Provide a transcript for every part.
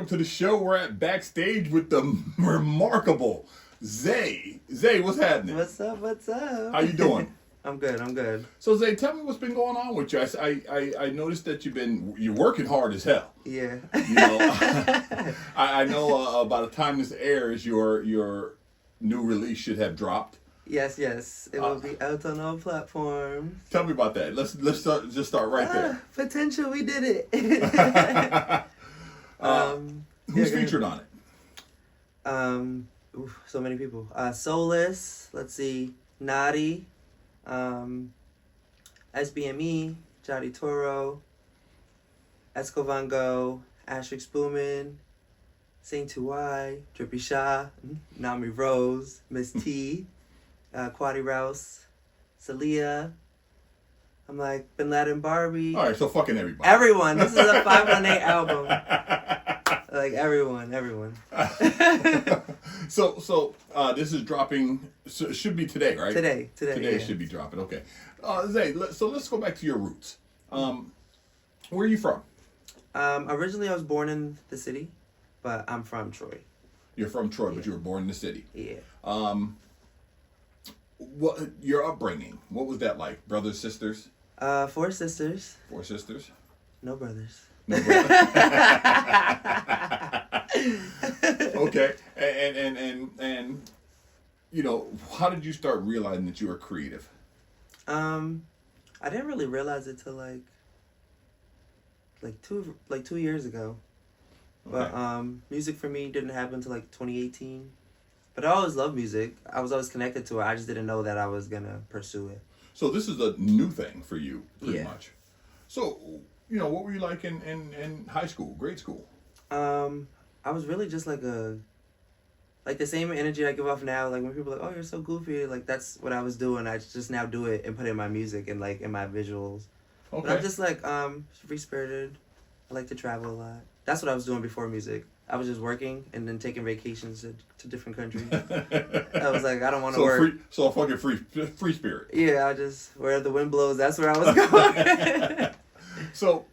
welcome to the show. We're at Backstage with the remarkable Zay. Zay, what's happening? What's up? What's up? How you doing? I'm good. I'm good. So Zay, tell me what's been going on with you. I noticed that you're working hard as hell. Yeah. You know, I know by the time this airs, your new release should have dropped. Yes. It will be out on all platforms. Tell me about that. Let's start right there. Potential, we did it. Who's featured on it? So many people. Soulless. Let's see. Naughty. SBME. Jody Toro. Escovango. Ashrick Spooman. Saint 2Y. Drippy Shah. Nami Rose. Miss T. Quaddy Rouse. Celia. I'm like Bin Laden Barbie. All right, so fucking everybody. Everyone. This is a 518 album. Like everyone. So this is dropping. So it should be today, right? Today. Today Yeah. it should be dropping. Okay. Zay, so let's go back to your roots. Where are you from? Originally I was born in the city, but I'm from Troy. You're from Troy, but you were born in the city. Yeah. What your upbringing? What was that like? Brothers, sisters? 4 sisters. 4 sisters? No brothers. No brothers. Okay. And you know, how did you start realizing that you were creative? I didn't really realize it till like 2 years ago. Okay. But music for me didn't happen until like 2018. But I always loved music. I was always connected to it. I just didn't know that I was gonna pursue it. So this is a new thing for you, pretty Yeah. much. So, you know, what were you like in high school, grade school? I was really just like the same energy I give off now. Like when people are like, "Oh, you're so goofy," like that's what I was doing. I just now do it and put it in my music and like in my visuals. Okay. But I'm just like free spirited. I like to travel a lot. That's what I was doing before music. I was just working and then taking vacations to different countries. I was like, I don't want to work. So a fucking free spirit. Yeah, I just where the wind blows. That's where I was going. So,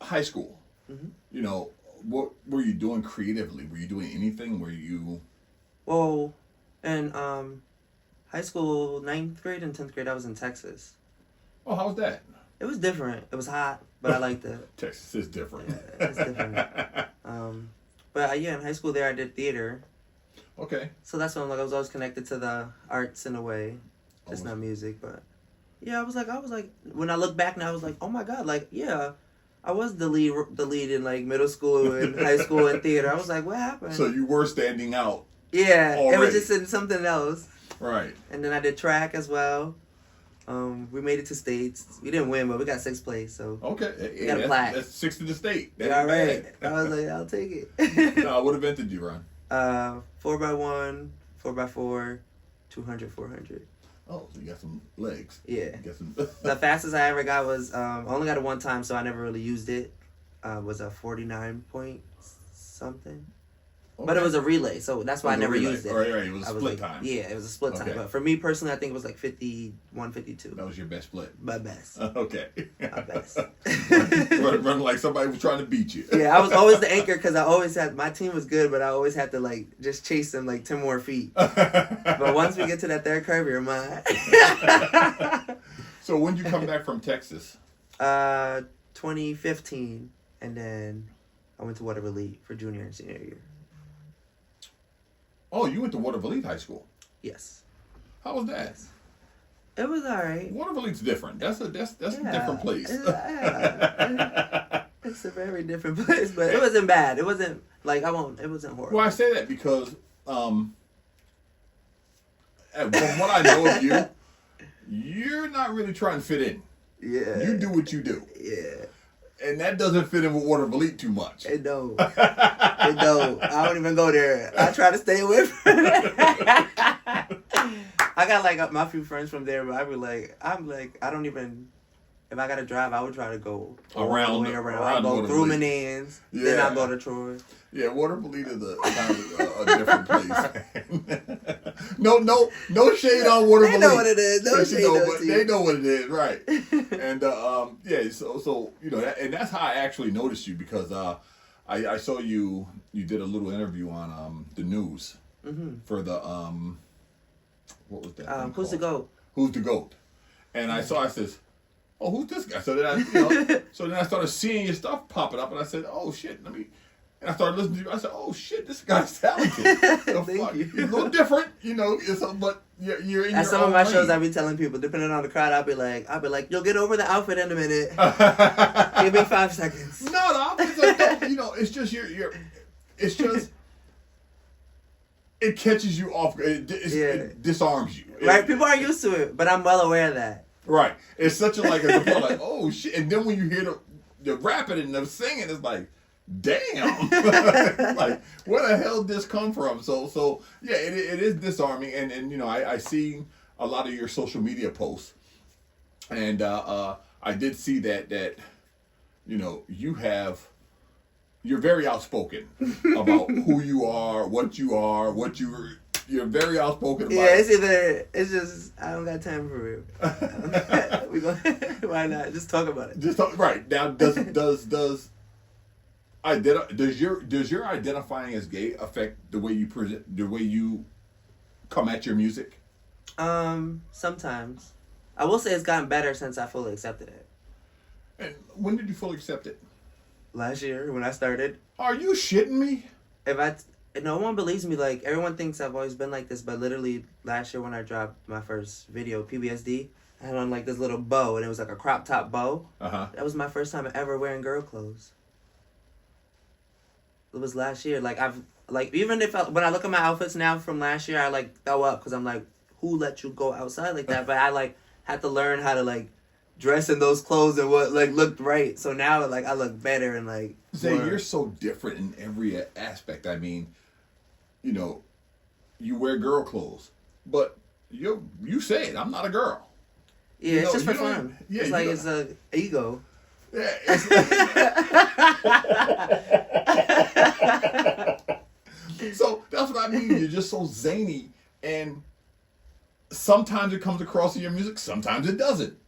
high school. Mm-hmm. You know, what were you doing creatively? Were you doing anything? Were you? Well, in high school, 9th grade and 10th grade, I was in Texas. Oh, how was that? It was different. It was hot, but I liked it. Texas is different. Yeah, it's different. But yeah, in high school there, I did theater. Okay. So that's when I was always connected to the arts in a way, just not music. But yeah, I was like, when I look back now, I was like, oh my god, like yeah, I was the lead in like middle school and high school and theater. I was like, what happened? So you were standing out. Yeah, already. It was just in something else. Right. And then I did track as well. We made it to states. We didn't win, but we got 6th place. So okay, we got a plaque. That's 6th to the state. Yeah, all right. I was like, I'll take it. What event did you run? 4x1, 4x4, 200, 400. Oh, so you got some legs. Yeah. You got some. The fastest I ever got was I only got it one time, so I never really used it. Was a 49 point something. Okay. But it was a relay, so that's why I never used it. Right. It was a split time. Yeah, it was a split time. But for me personally, I think it was like 51, 52. That was your best split. My best. Okay. My best. Run like somebody was trying to beat you. Yeah, I was always the anchor because I always had, my team was good, but I always had to like just chase them like 10 more feet. But once we get to that third curve, you're mine. So when did you come back from Texas? 2015, and then I went to Waterville for junior and senior year. Oh, you went to Waterville High School. Yes. How was that? Yes. It was alright. Waterville's different. That's a different place. It's a very different place, but it wasn't bad. It wasn't like it wasn't horrible. Well, I say that because from what I know of you, you're not really trying to fit in. Yeah. You do what you do. Yeah. And that doesn't fit in with Waterville too much. It don't. It don't. I don't even go there. I try to stay away from it. I got like my few friends from there, but I'm like, I don't even. If I gotta drive, I would try to go around. I'll go through Manans, then I'll go to Troy. Yeah, Waterville is kind of a different place. No shade on Waterville. They know what it is. No shade on They know what it is, right? And yeah, so you know, and that's how I actually noticed you because I saw you did a little interview on the news for the what was that? Who's the GOAT? Who's the GOAT? And I says, oh, who's this guy? So then I started seeing your stuff popping up, and I said, oh shit, and I started listening to you. I said, oh shit, this guy's talented. Thank you. He's a little different, you know, but you're in At your some own of my lane. shows, I be telling people, depending on the crowd, I'll be like, you'll get over the outfit in a minute. Give me 5 seconds. No, the outfits are dope. You know, it's just it's just it catches you off. It disarms you. Right? People are used to it, but I'm well aware of that. Right. It's such a like oh shit, and then when you hear the rapping and the singing, it's like, damn, like where the hell did this come from? So yeah, it is disarming, and you know I see a lot of your social media posts, and I did see that you know you're very outspoken about who you are, what you're very outspoken about. Yeah, it's just I don't got time for it. Why not? Just talk about it. Right now, does your identifying as gay affect the way you present, the way you come at your music? Sometimes. I will say it's gotten better since I fully accepted it. And when did you fully accept it? Last year when I started. Are you shitting me? No one believes me. Like, everyone thinks I've always been like this, but literally last year when I dropped my first video, PBSD, I had on like this little bow, and it was like a crop top bow. That was my first time ever wearing girl clothes. It was last year. Like, even when I look at my outfits now from last year, I like throw up because I'm like, who let you go outside like that? But I like had to learn how to like dress in those clothes and what like looked right. So now like I look better and like. Zay, you're so different in every aspect. I mean, you know, you wear girl clothes, but you say it. I'm not a girl. Yeah, it's just for fun. Yeah, it's like it's a ego. Yeah. So that's what I mean. You're just so zany, and sometimes it comes across in your music. Sometimes it doesn't.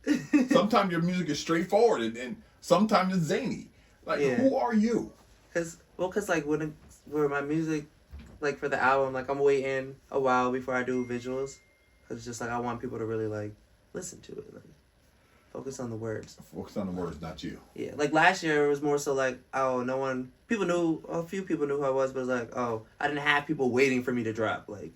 Sometimes your music is straightforward, and sometimes it's zany. Like, who are you? Cause like where my music, like for the album, like I'm waiting a while before I do visuals, cause it's just like I want people to really like listen to it, like focus on the words. Focus on the words, not you. Yeah, like last year it was more so like, oh, a few people knew who I was, but it was like, oh, I didn't have people waiting for me to drop, like.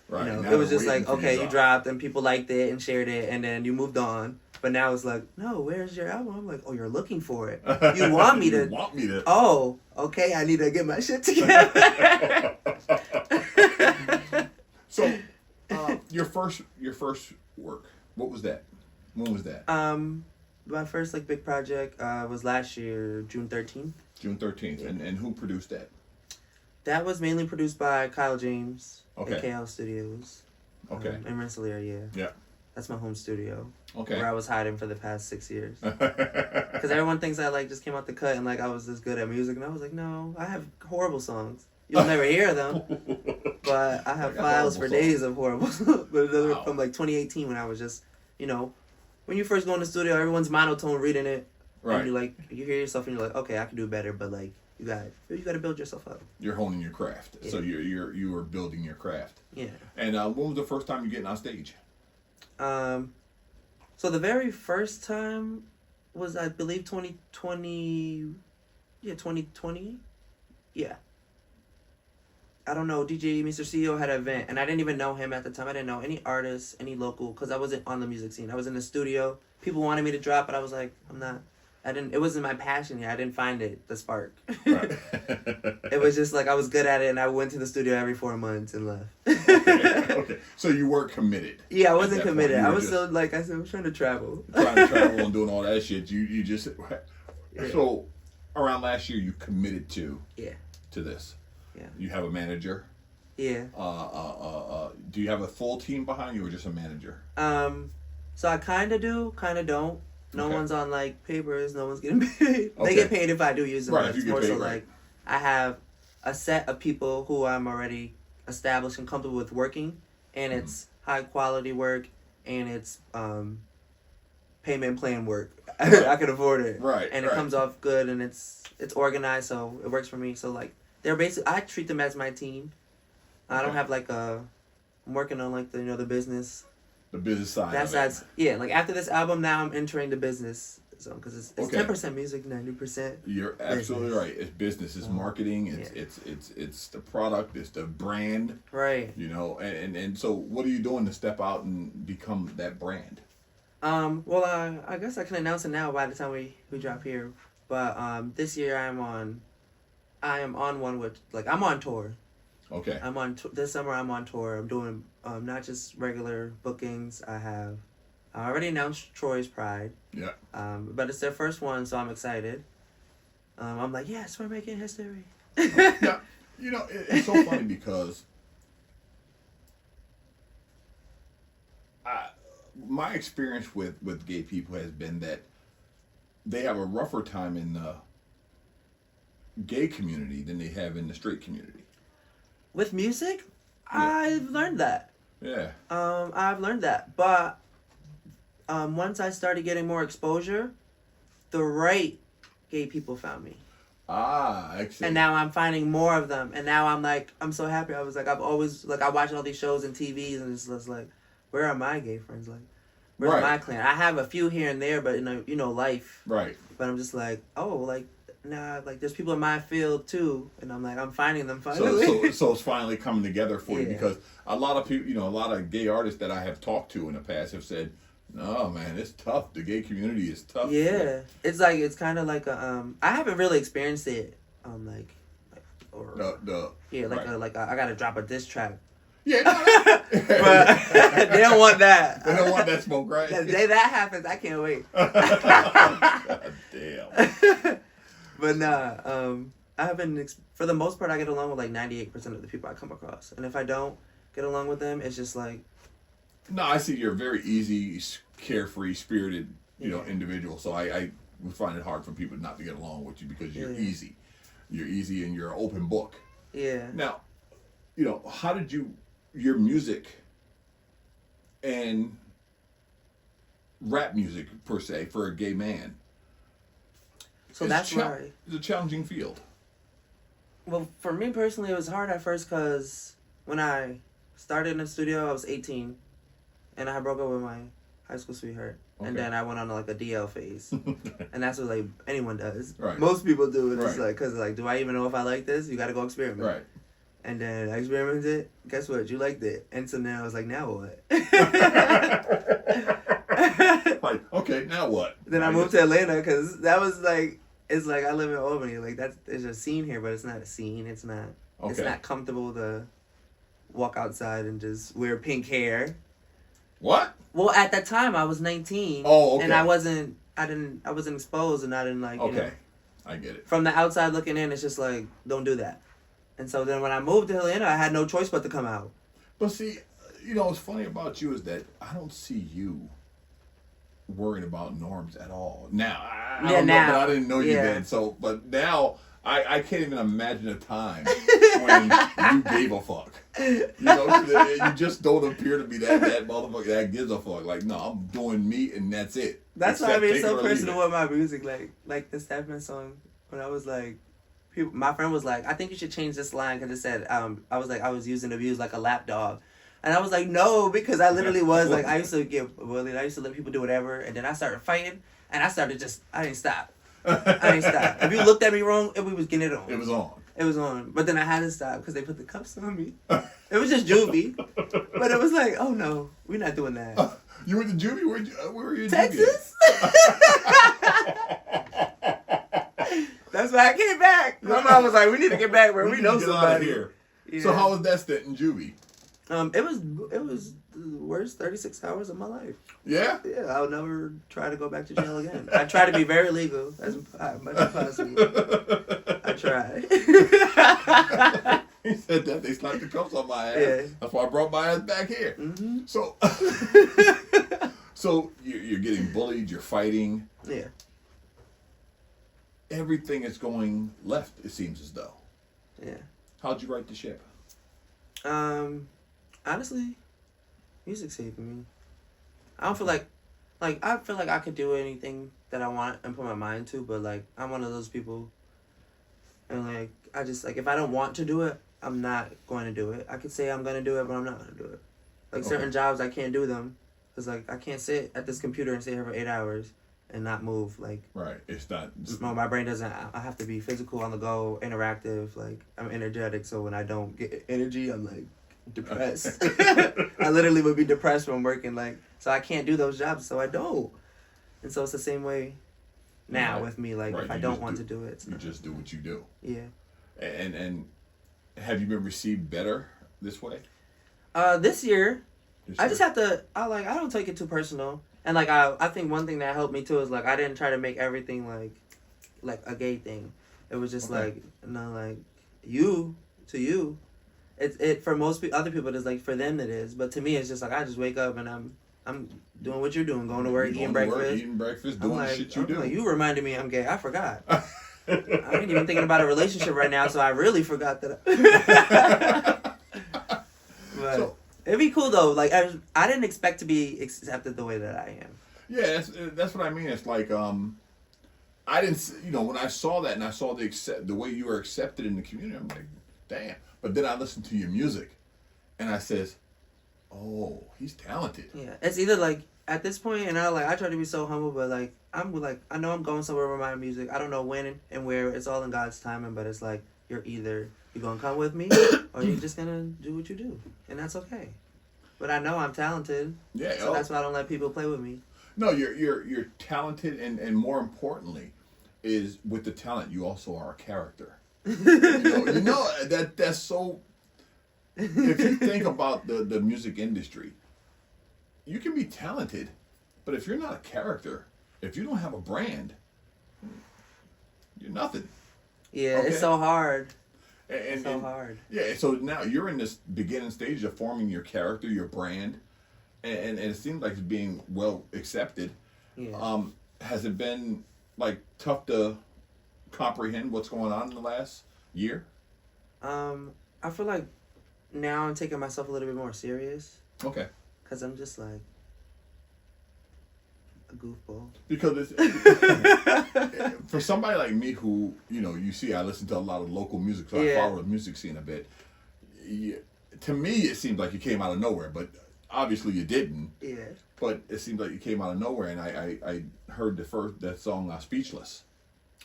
Right. You know, it was just like, okay, you dropped and people liked it and shared it, and then you moved on. But now it's like, no, where's your album? I'm like, oh, you're looking for it. You want me to? You want me to? Oh, okay, I need to get my shit together. So, your first work, what was that? When was that? My first like big project was last year, June 13th. June 13th, yeah. And who produced that? That was mainly produced by Kyle James at KL Studios. Okay. In Rensselaer, yeah. Yeah. That's my home studio. Okay. Where I was hiding for the past 6 years. Because everyone thinks I like just came out the cut and like I was this good at music, and I was like, no, I have horrible songs. You'll never hear them, but I have files for days of horrible songs. But those were from like 2018 when I was just, you know, when you first go in the studio, everyone's monotone reading it, right? And you hear yourself and you're like, okay, I can do better, but like you got to build yourself up. You're honing your craft, so you are building your craft. Yeah. And when was the first time you getting on stage? So the very first time was, I believe, 2020. Yeah, 2020. Yeah. I don't know. DJ Mr. CEO had an event, and I didn't even know him at the time. I didn't know any artists, any local, because I wasn't on the music scene. I was in the studio. People wanted me to drop, but I was like, I'm not. It wasn't my passion yet. I didn't find it, the spark. Right. It was just like I was good at it, and I went to the studio every 4 months and left. Okay. So you weren't committed. Yeah, I wasn't committed. I was still, like I said, I was trying to travel. And doing all that shit. You just... Yeah. So, around last year, you committed to this. Yeah. You have a manager. Yeah. Do you have a full team behind you or just a manager? So I kind of do, kind of don't. No one's on like papers. No one's getting paid. They get paid if I do use them. Right. It's more so like I have a set of people who I'm already established and comfortable with working, and it's high quality work, and it's payment plan work. I can afford it. Right. And it comes off good, and it's organized, so it works for me. So like they're basically, I treat them as my team. I don't have like I'm working on like the business. The business side. That's yeah. Like after this album, now I'm entering the business zone because it's 10% music, 90%. You're absolutely right. It's business. It's marketing. It's the product. It's the brand. Right. You know, and so what are you doing to step out and become that brand? Well, I guess I can announce it now by the time we drop here. But this year I am on one with I'm on tour. Okay. I'm on this summer. I'm on tour. I'm doing not just regular bookings. I already announced Troy's Pride. Yeah. But it's their first one, so I'm excited. I'm like, yes, we're making history. Yeah. You know, it's so funny because my experience with gay people has been that they have a rougher time in the gay community than they have in the straight community. With music, I've learned that. Yeah. I've learned that. But once I started getting more exposure, the right gay people found me. Excellent. And now I'm finding more of them. And now I'm so happy. I was like, I've always, I watch all these shows and TVs, and it's just like, where are my gay friends? Like, where's my clan? I have a few here and there, but in life. Right. But I'm just like, nah, there's people in my field too, and I'm like, I'm finding them finally. So it's finally coming together for you, because a lot of people, a lot of gay artists that I have talked to in the past have said, no, man, it's tough. The gay community is tough. Yeah, it's kind of like I haven't really experienced it. I gotta drop a diss track. Yeah, but they don't want that. They don't want that smoke, right? The day that happens, I can't wait. God damn. But nah, I haven't. For the most part, I get along with 98% of the people I come across, and if I don't get along with them, it's just like. No, I see you're a very easy, carefree, spirited, individual. So I would find it hard for people not to get along with you because you're easy. You're easy and you're an open book. Yeah. Now, how did your music and rap music per se for a gay man? So that's why it's a challenging field. Well, for me personally, it was hard at first because when I started in the studio, I was 18. And I broke up with my high school sweetheart. Okay. And then I went on a DL phase. And that's what anyone does. Right. Most people do it. It's because do I even know if I like this? You got to go experiment. Right. And then I experimented. Guess what? You liked it. And so now I was like, now what? Okay, now what? Then I moved to Atlanta because that was it's I live in Albany. There's a scene here, but it's not a scene. It's not. Okay. It's not comfortable to walk outside and just wear pink hair. What? Well, at that time I was 19. Oh, okay. And I wasn't exposed, and I didn't Okay, I get it. From the outside looking in, it's just don't do that. And so then when I moved to Atlanta, I had no choice but to come out. But see, what's funny about you is that I don't see you worrying about norms at all. Now, I don't know, but I didn't know you then. So, but now I can't even imagine a time when you gave a fuck. You just don't appear to be that motherfucker that gives a fuck. No, I'm doing me and that's it. That's why I mean so personal with my music. Like the Stepman song, when I was my friend was like, I think you should change this line because it said, I was using abuse like a lap dog. And I was like, no, because I literally was I used to get bullied. I used to let people do whatever. And then I started fighting and I didn't stop. If you looked at me wrong, we was getting it on. It was on. It was on. But then I had to stop because they put the cuffs on me. It was just juvie. But it was oh no, we're not doing that. You went to juvie? Where were you in Texas? That's why I came back. My mom was like, we need to get back where we know somebody. Here. Yeah. So how was that stint in juvie? It was the worst 36 hours of my life. Yeah? Yeah, I'll never try to go back to jail again. I try to be very legal as much as possible. I try. He said that they slapped the cuffs on my ass. Yeah. That's why I brought my ass back here. Mm-hmm. So you're getting bullied, you're fighting. Yeah. Everything is going left, it seems as though. Yeah. How'd you right the ship? Honestly, music saved me. I don't feel like like I feel like I could do anything that I want and put my mind to, but like I'm one of those people, and like I just like if I don't want to do it, I'm not going to do it. I could say I'm gonna do it, but I'm not gonna do it. Like certain jobs, I can't do them, cause like I can't sit at this computer and sit here for 8 hours and not move. Like right, it's not. No, my brain doesn't. I have to be physical, on the go, interactive. Like I'm energetic, so when I don't get energy, I'm like depressed. I literally would be depressed from working. Like so, I can't do those jobs, so I don't. And so it's the same way now with me. Like if I don't want to do it, you just do what you do. Yeah. And have you been received better this way? This year, I just have to. I don't take it too personal. And like I think one thing that helped me too is like I didn't try to make everything like a gay thing. It was just like you to you. It for most other people it is like for them it is, but to me it's just like I just wake up and I'm doing what you're doing, going to work, eating breakfast, doing the shit you do. Like, you reminded me I'm gay. I forgot. I ain't even thinking about a relationship right now, so I really forgot that. But. It'd be cool though. Like I didn't expect to be accepted the way that I am. Yeah, that's what I mean. It's like I didn't, when I saw that and I saw the way you were accepted in the community, I'm like, damn. But then I listened to your music, and I says, oh, he's talented. Yeah, it's either like at this point, and I try to be so humble, but like I know I'm going somewhere with my music. I don't know when and where. It's all in God's timing. But it's like you're gonna come with me, or you're just gonna do what you do, and that's okay. But I know I'm talented. Yeah. So that's why I don't let people play with me. No, you're talented, and more importantly, is with the talent you also are a character. That's so. If you think about the music industry, you can be talented, but if you're not a character, if you don't have a brand, you're nothing. Yeah, okay? It's so hard. It's so hard. Yeah, so now you're in this beginning stage of forming your character, your brand, and it seems like it's being well accepted. Yeah. Has it been like tough to comprehend what's going on in the last year? I feel like now I'm taking myself a little bit more serious. Okay. Because I'm just like a goofball. Because it's for somebody like me who, you see I listen to a lot of local music, so I follow the music scene a bit. Yeah, to me, it seems like you came out of nowhere, but obviously you didn't. Yeah. But it seems like you came out of nowhere, and I heard that song, Speechless.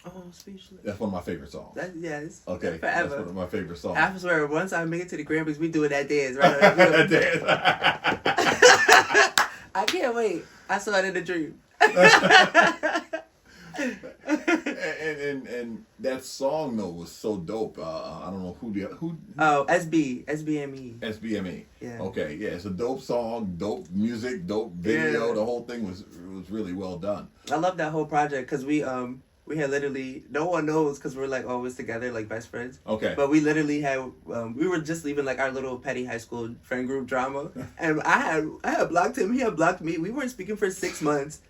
Oh, Speechless. That's one of my favorite songs. Yes. Okay. Forever. That's one of my favorite songs. I swear, once I make it to the Grammys, we doing that dance, right? That dance. I can't wait. I saw it in a dream. and that song though was so dope. I don't know who. Oh, SBME. SBME. Yeah. Okay. Yeah. It's a dope song, dope music, dope video. Yeah. The whole thing was really well done. I love that whole project because we had literally, no one knows because we're like always together like best friends. Okay. But we literally had we were just leaving like our little petty high school friend group drama, and I had blocked him. He had blocked me. We weren't speaking for 6 months.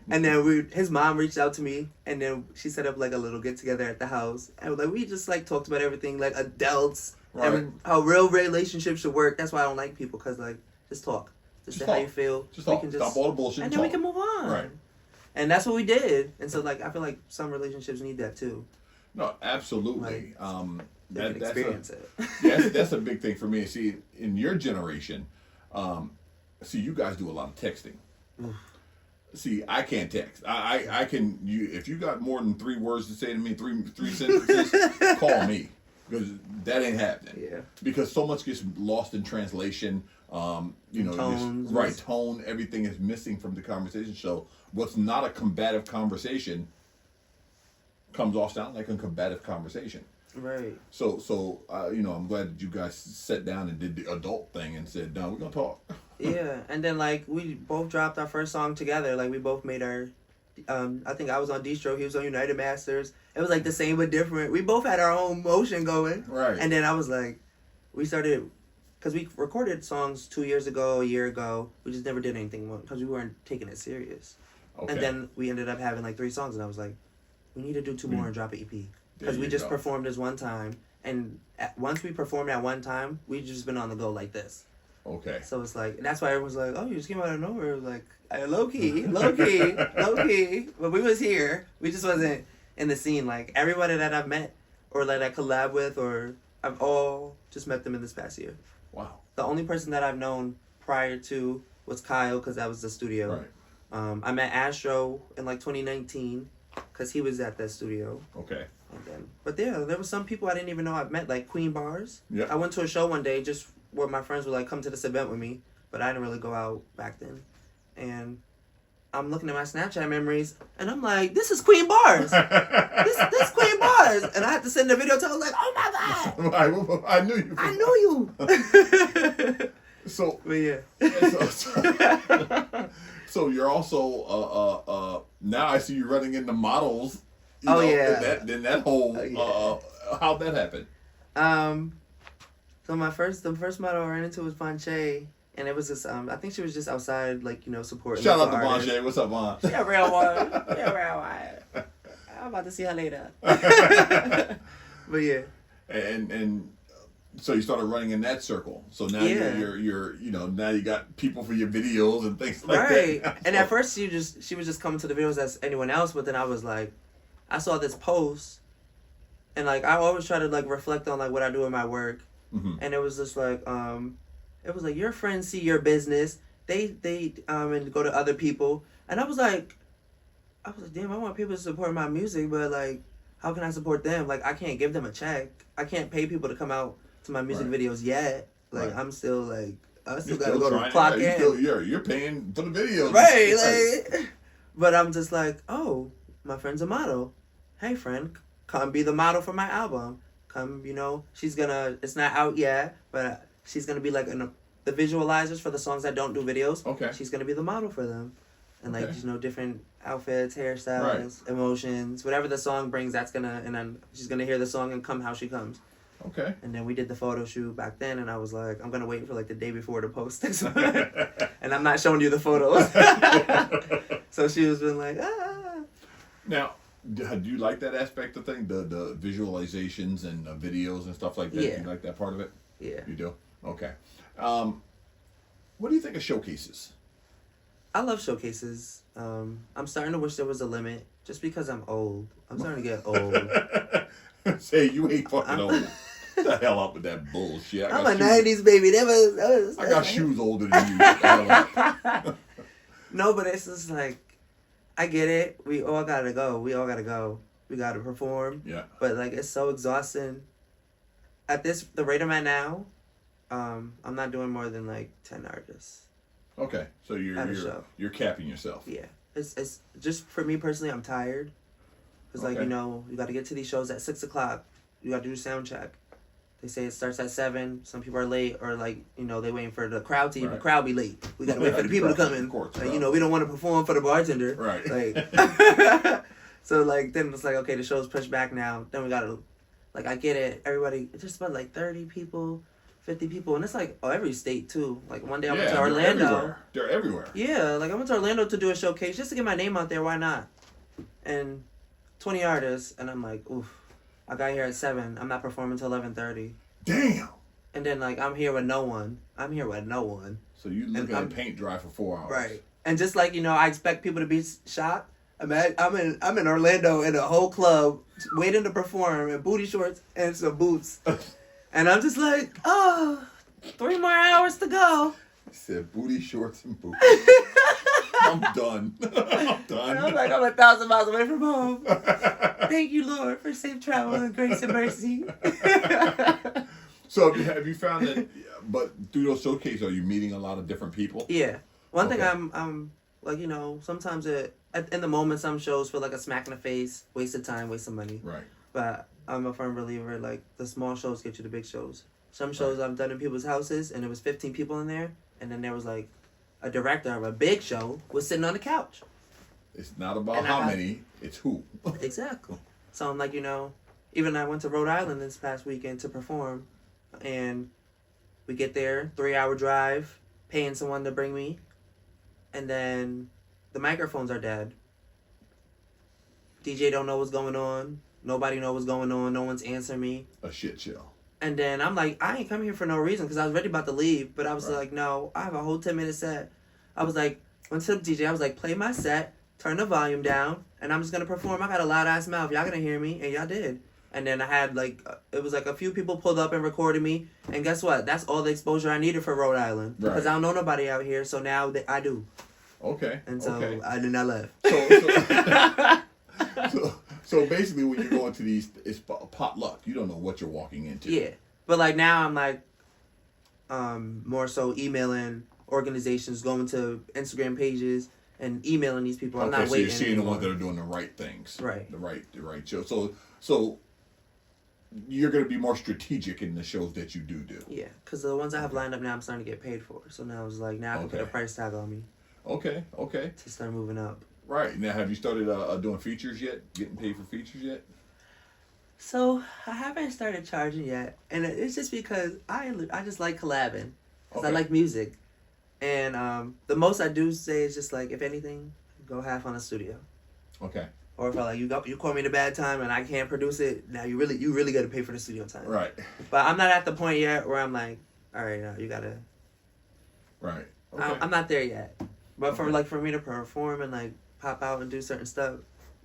And then his mom reached out to me, and then she set up like a little get together at the house, and like we just like talked about everything like adults, right, and how real relationships should work. That's why I don't like people, because like just talk, just say how you feel, just talk, stop all the bullshit, and then we can move on. Right. And that's what we did. And so like I feel like some relationships need that too. No, absolutely. Like, that's experience it. That's a big thing for me. See, in your generation, you guys do a lot of texting. See, I can't text. I can. If you got more than 3 words to say to me, three sentences, call me, because that ain't happening. Yeah. Because so much gets lost in translation. Tones, tone. Everything is missing from the conversation. So what's not a combative conversation comes off sounding like a combative conversation. Right. So I'm glad that you guys sat down and did the adult thing and said, "No, we're gonna talk." Yeah, and then like we both dropped our first song together. Like we both made our, I think I was on Distro, he was on United Masters. It was like the same but different. We both had our own motion going. Right. And then I was like, we started, because we recorded songs 2 years ago, a year ago. We just never did anything because we weren't taking it serious. Okay. And then we ended up having like 3 songs, and I was like, we need to do 2 more and drop an EP. Because we just performed this one time, and once we performed at one time, we just been on the go like this. Okay. So it's like, that's why everyone's like, oh, you just came out of nowhere. It was like, low key, low key, low key. But we was here. We just wasn't in the scene. Like, everybody that I've met or that I collab with, or I've all just met them in this past year. Wow. The only person that I've known prior to was Kyle, because that was the studio. Right. I met Astro in like 2019 because he was at that studio. Okay. And then, but yeah, there were some people I didn't even know I've met, like Queen Bars. Yeah. I went to a show one day just where my friends were like, come to this event with me, but I didn't really go out back then. And I'm looking at my Snapchat memories, and I'm like, this is Queen Bars. this Queen Bars. And I had to send a video to her, like, oh my God. I knew you. I knew you. So, but yeah. So you're also now I see you running into models. Yeah. Then that whole how'd that happen? So the first model I ran into was Vonche, and it was just I think she was just outside, like, supporting. Shout out to Vonche. What's up, Von? Yeah, real one. Yeah, real one. I'm about to see her later. But yeah. And so you started running in that circle. So now you're now you got people for your videos and things like that. Right. And at first she was just coming to the videos as anyone else, but then I was like, I saw this post, and like I always try to like reflect on like what I do in my work, and it was just like it was like your friends see your business, they and go to other people, and I was like, damn, I want people to support my music, but like, how can I support them? Like, I can't give them a check, I can't pay people to come out to my music videos yet. Like, I'm still like, I still gotta go to clock in. You're paying for the videos, right? Like, but I'm just like, oh, my friend's a model. Hey, friend, come be the model for my album. Come, it's not out yet, but she's gonna be like the visualizers for the songs that don't do videos. Okay. She's gonna be the model for them, and like different outfits, hairstyles, emotions, whatever the song brings. And then she's gonna hear the song and come how she comes. Okay. And then we did the photo shoot back then, and I was like, I'm gonna wait for like the day before to post this, and I'm not showing you the photos. So she was been like, ah. Now, do you like that aspect of thing, the visualizations and videos and stuff like that? Yeah. You like that part of it? Yeah. You do? Okay. What do you think of showcases? I love showcases. I'm starting to wish there was a limit, just because I'm old. I'm starting to get old. Say you ain't fucking old. Get the hell up with that bullshit. I'm a 90s baby. I got shoes older than you. No, but it's just like, I get it. We all gotta go. We gotta perform. Yeah. But like, it's so exhausting. At the rate I'm at now, I'm not doing more than like 10 artists. Okay, so you're capping yourself. Yeah, it's just for me personally. I'm tired. Cause like you got to get to these shows at 6:00. You got to do sound check. They say it starts at 7. Some people are late, or like they waiting for the crowd to even crowd be late. We got to wait for the people to come in. Of course, like, we don't want to perform for the bartender. Right. Like, so like then it's like, okay, the show's pushed back now. Then we gotta, like, I get it. Everybody, it's just about like 30 people. 50 people, and it's like every state too. Like one day I went to Orlando. They're everywhere. Yeah, like I went to Orlando to do a showcase just to get my name out there. Why not? And 20 artists, and I'm like, oof. I got here at 7. I'm not performing till 11:30. Damn. And then like I'm here with no one. So you looking at paint dry for 4 hours. Right. And just like I expect people to be shocked. I'm in Orlando in a whole club waiting to perform in booty shorts and some boots. And I'm just like, 3 more hours to go. He said booty shorts and boots. I'm done. And I'm like, I'm 1,000 miles away from home. Thank you, Lord, for safe travel and grace and mercy. So have you found that, but through those showcases, are you meeting a lot of different people? Yeah. One thing I'm like, sometimes in the moment, some shows feel like a smack in the face, waste of time, waste of money. Right. But I'm a firm believer, like, the small shows get you the big shows. Some shows I've done in people's houses, and there was 15 people in there, and then there was, like, a director of a big show was sitting on the couch. It's not about how many, it's who. Exactly. So I'm like, even I went to Rhode Island this past weekend to perform, and we get there, 3-hour drive, paying someone to bring me, and then the microphones are dead. DJ don't know what's going on. Nobody know what's going on. No one's answering me. A shit show. And then I'm like, I ain't come here for no reason because I was ready about to leave. But I was Right. like, no, I have a whole 10-minute set. I was like, went to the DJ. I was like, play my set, turn the volume down, and I'm just going to perform. I got a loud ass mouth. Y'all going to hear me. And y'all did. And then I had like, it was like a few people pulled up and recorded me. And guess what? That's all the exposure I needed for Rhode Island. Right. Because I don't know nobody out here. So now I do. Okay. And so okay. I did not left. So basically, when you're going to these, it's potluck. You don't know what you're walking into. Yeah. But like now I'm like, more so emailing organizations, going to Instagram pages and emailing these people. I'm not so waiting you're seeing anymore. the ones that are doing the right things. Right. The right show. So you're going to be more strategic in the shows that you do. Yeah, because the ones I have lined up now, I'm starting to get paid for. So now it's like, now I can put a price tag on me. Okay. To start moving up. Right. Now, have you started doing features yet? Getting paid for features yet? So I haven't started charging yet, and it's just because I just like collabing, because I like music, and the most I do say is just like, if anything, go half on a studio. Okay. Or if I like you call me at a bad time and I can't produce it, now you really got to pay for the studio time. Right. But I'm not at the point yet where I'm like, all right, now you gotta. Right. Okay. I'm not there yet, but for me to perform and like pop out and do certain stuff,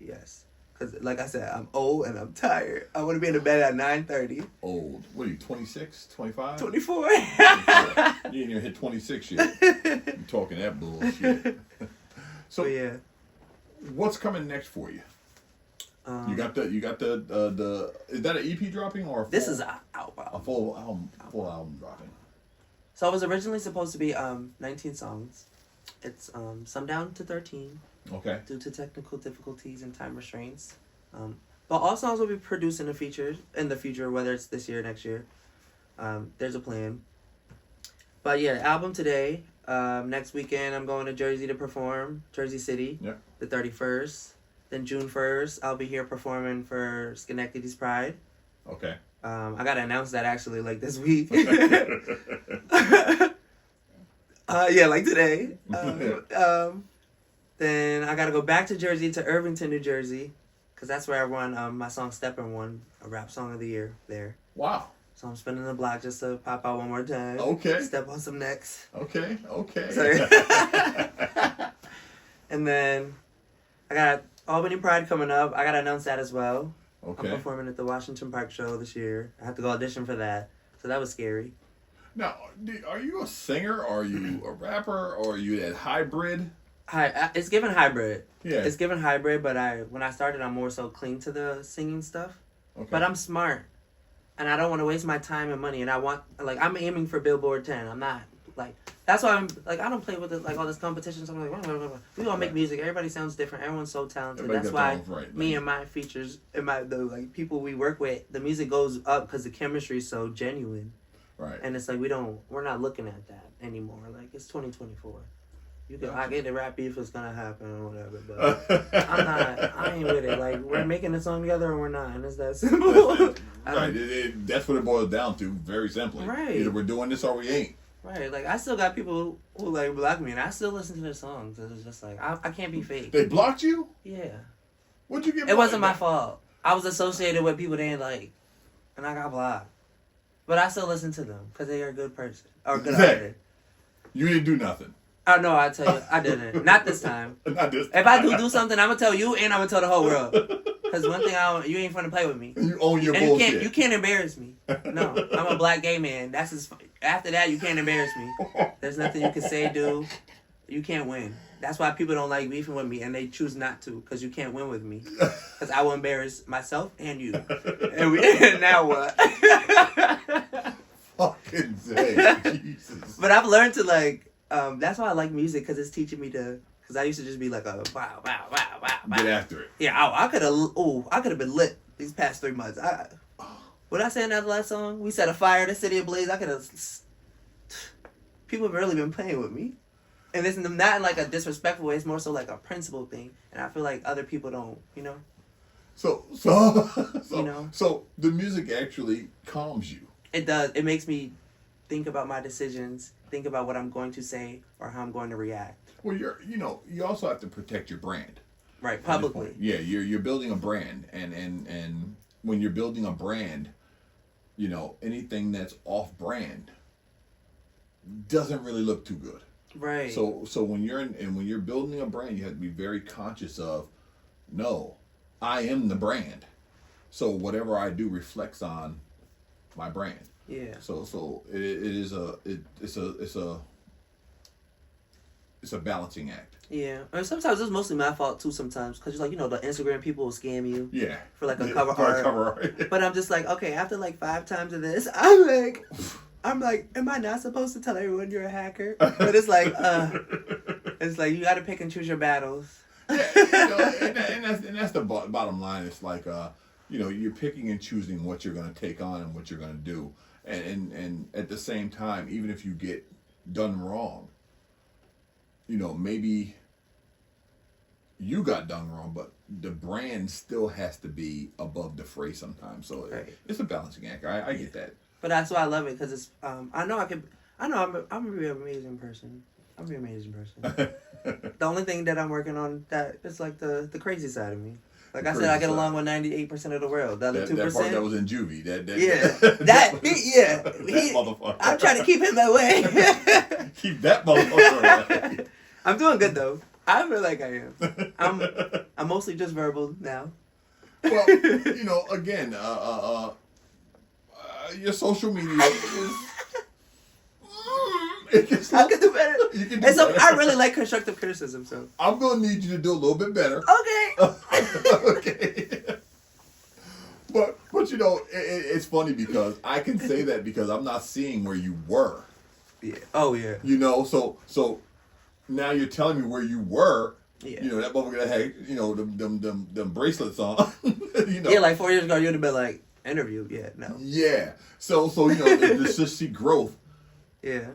yes. Because, like I said, I'm old and I'm tired. I want to be in the bed at 9:30. Old. What are you, 26, 25? 24. 24. You ain't even hit 26 yet. You're talking that bullshit. So, yeah. What's coming next for you? You got the is that an EP dropping or a full, this is a full album dropping? So it was originally supposed to be 19 songs. It's some down to 13. Okay. Due to technical difficulties and time restraints. But all songs will be produced in the future, whether it's this year or next year. There's a plan. But yeah, album today. Next weekend I'm going to Jersey to perform. Jersey City. Yeah. The 31st. Then June 1st, I'll be here performing for Schenectady's Pride. Okay. I gotta announce that actually like this week. Yeah, like today. Then I gotta go back to Jersey, to Irvington, New Jersey, because that's where I won my song Steppin' won a rap song of the year there. Wow. So I'm spinning the block just to pop out one more time. Okay. Step on some necks. Okay. Sorry. And then I got Albany Pride coming up. I gotta announce that as well. Okay. I'm performing at the Washington Park show this year. I have to go audition for that. So that was scary. Now, are you a singer? Are you a rapper? Or are you that hybrid? It's given hybrid. Yeah. It's given hybrid, but when I started, I'm more so clean to the singing stuff. Okay. But I'm smart, and I don't want to waste my time and money. And I'm aiming for Billboard 10. I'm not like, that's why I'm like, I don't play with it, like all this competition. So I'm like, we all make music. Everybody sounds different. Everyone's so talented. Everybody That's got why their own right, me and my features and the like people we work with, the music goes up because the chemistry is so genuine. Right. And it's like we're not looking at that anymore. Like, it's 2024. I get the rap beef is gonna happen or whatever, but I ain't with it. Like, we're making a song together or we're not, and it's that simple. Right. That's what it boils down to, very simply. Right. Either we're doing this or we ain't. Right. Like, I still got people who like block me, and I still listen to their songs. It's just like, I can't be fake. They blocked you? Yeah. What'd you get blocked? It wasn't my fault. I was associated with people they didn't like, and I got blocked. But I still listen to them because they are a good person or a good artist. You didn't do nothing. Oh, no, I tell you, I didn't. Not this time. Not this time. If I do something, I'm going to tell you and I'm going to tell the whole world. Because one thing, you ain't fun to play with me. You own your and bullshit. You can't embarrass me. No, I'm a black gay man. After that, you can't embarrass me. There's nothing you can say, do. You can't win. That's why people don't like beefing with me, and they choose not to, because you can't win with me. Because I will embarrass myself and you. And now what? Fucking Zay. Jesus. But I've learned to, like, that's why I like music, because it's teaching me to, because I used to just be like a wow. Get after it. Yeah, I could have been lit these past 3 months. What I say in that last song? We set a fire to city ablaze. I could have. People have really been playing with me, and it's not in like a disrespectful way. It's more so like a principle thing, and I feel like other people don't. You know. So you know. So the music actually calms you. It does. It makes me think about my decisions, think about what I'm going to say or how I'm going to react. Well, you also have to protect your brand. Right, publicly. Yeah, you're building a brand, and when you're building a brand, anything that's off brand doesn't really look too good. Right. So when you're building a brand, you have to be very conscious of, no, I am the brand. So whatever I do reflects on my brand. Yeah. So it's a balancing act. Yeah. I mean, sometimes it's mostly my fault too. Sometimes because the Instagram people will scam you. Yeah. For a Yeah, cover for art. a cover art. But I'm just like, okay, after 5 times of this, I'm like, am I not supposed to tell everyone you're a hacker? But it's like you got to pick and choose your battles. Yeah, and that's the bottom line. It's like, you're picking and choosing what you're going to take on and what you're going to do, and at the same time, even if you get done wrong, maybe you got done wrong, but the brand still has to be above the fray sometimes. So right. It's a balancing act. I get that. But that's why I love it because it's. I know I'm a really amazing person. I'm a really amazing person. The only thing that I'm working on that is the crazy side of me. Like I said, I get along with 98% of the world. The other 2%. That part that was in juvie. That motherfucker. I'm trying to keep him away. Keep that motherfucker away. I'm doing good though. I feel like I am. I'm mostly just verbal now. Well, again, your social media is. I can do better. You can do better. I really like constructive criticism, so I'm gonna need you to do a little bit better. Okay. Okay. But it's funny because I can say that because I'm not seeing where you were. Yeah. Oh yeah. So now you're telling me where you were. Yeah. That motherfucker that had them bracelets on. Yeah, 4 years ago you'd have been like interview. Yeah. No. Yeah. So there's just see growth. Yeah.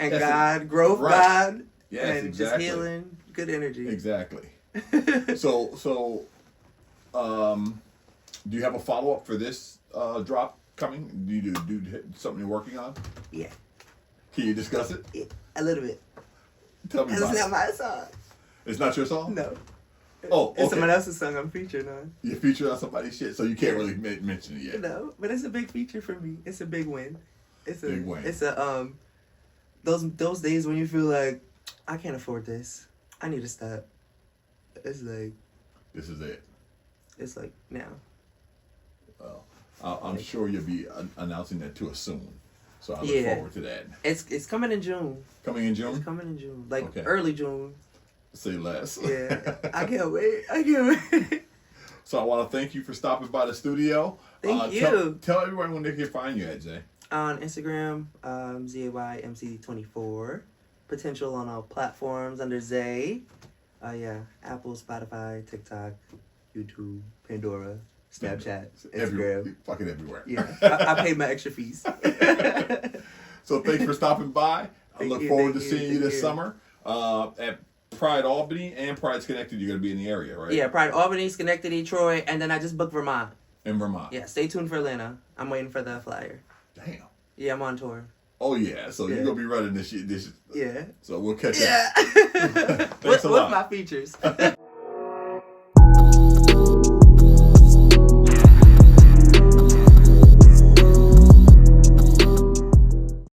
And God, growth, right. God. Yes, and exactly. Just healing, good energy. Exactly. So, do you have a follow up for this drop coming? Do you do something you're working on? Yeah. Can you discuss it? Yeah, a little bit. Tell me about it. It's not my song. It's not your song? No. Oh, okay. It's someone else's song I'm featured on. You're featured on somebody's shit, so you can't really mention it yet. No, but it's a big feature for me. It's a big win. Big win. It's a those days when you feel like I can't afford this. I need to stop. It's like this is it. It's like now. Well, I'm sure you'll be announcing that to us soon. So I look forward to that. It's coming in June. Coming in June? It's coming in June. Early June. Say less. Yeah. I can't wait. So I want to thank you for stopping by the studio. Thank you. Tell everyone when they can find you at, Zay. On Instagram, ZAYMC24. Potential on all platforms under Zay. Apple, Spotify, TikTok, YouTube, Pandora, Snapchat, Instagram. Fucking everywhere. Yeah, I paid my extra fees. So thanks for stopping by. I look forward to seeing you this summer at Pride Albany and Pride Schenectady. You're going to be in the area, right? Yeah, Pride Albany, Schenectady, Troy, and then I just booked Vermont. In Vermont. Yeah, stay tuned for Atlanta. I'm waiting for the flyer. Damn. Yeah, I'm on tour. Oh, yeah. So you're going to be running this shit. Yeah. So we'll catch up. Yeah. Thanks a lot. What's my features?